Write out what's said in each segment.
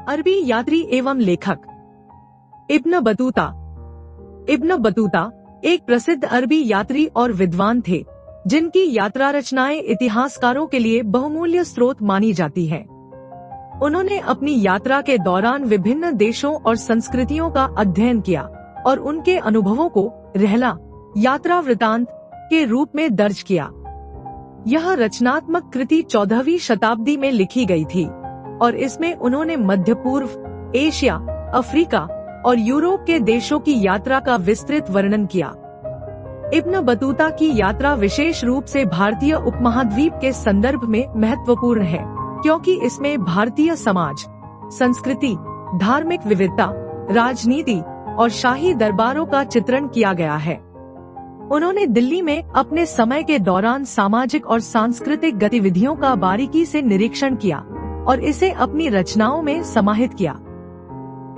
अरबी यात्री एवं लेखक इब्न बतूता। इब्न बतूता एक प्रसिद्ध अरबी यात्री और विद्वान थे, जिनकी यात्रा रचनाएं इतिहासकारों के लिए बहुमूल्य स्रोत मानी जाती हैं। उन्होंने अपनी यात्रा के दौरान विभिन्न देशों और संस्कृतियों का अध्ययन किया और उनके अनुभवों को रहला यात्रा वृतांत के रूप में दर्ज किया। यह रचनात्मक कृति 14वीं शताब्दी में लिखी गई थी और इसमें उन्होंने मध्य पूर्व, एशिया, अफ्रीका और यूरोप के देशों की यात्रा का विस्तृत वर्णन किया। इब्न बतूता की यात्रा विशेष रूप से भारतीय उपमहाद्वीप के संदर्भ में महत्वपूर्ण है, क्योंकि इसमें भारतीय समाज, संस्कृति, धार्मिक विविधता, राजनीति और शाही दरबारों का चित्रण किया गया है। उन्होंने दिल्ली में अपने समय के दौरान सामाजिक और सांस्कृतिक गतिविधियों का बारीकी से निरीक्षण किया और इसे अपनी रचनाओं में समाहित किया।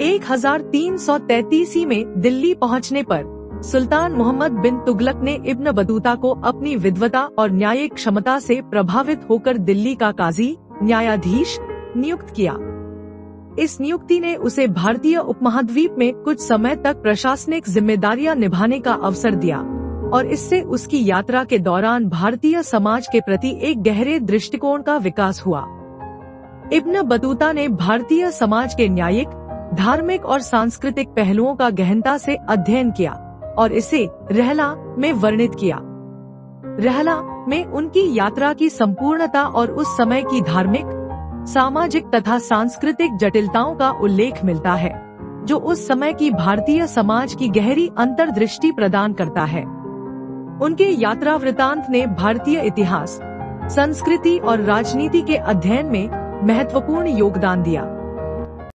1333 में दिल्ली पहुंचने पर सुल्तान मोहम्मद बिन तुगलक ने इब्न बतूता को अपनी विद्वता और न्यायिक क्षमता से प्रभावित होकर दिल्ली का काजी, न्यायाधीश नियुक्त किया। इस नियुक्ति ने उसे भारतीय उपमहाद्वीप में कुछ समय तक प्रशासनिक जिम्मेदारियां निभाने का अवसर दिया और इससे उसकी यात्रा के दौरान भारतीय समाज के प्रति एक गहरे दृष्टिकोण का विकास हुआ। इब्न बतूता ने भारतीय समाज के न्यायिक, धार्मिक और सांस्कृतिक पहलुओं का गहनता से अध्ययन किया और इसे रहला में वर्णित किया। रहला में उनकी यात्रा की संपूर्णता और उस समय की धार्मिक, सामाजिक तथा सांस्कृतिक जटिलताओं का उल्लेख मिलता है, जो उस समय की भारतीय समाज की गहरी अंतर्दृष्टि प्रदान करता है। उनके यात्रा वृतांत ने भारतीय इतिहास, संस्कृति और राजनीति के अध्ययन में महत्वपूर्ण योगदान दिया।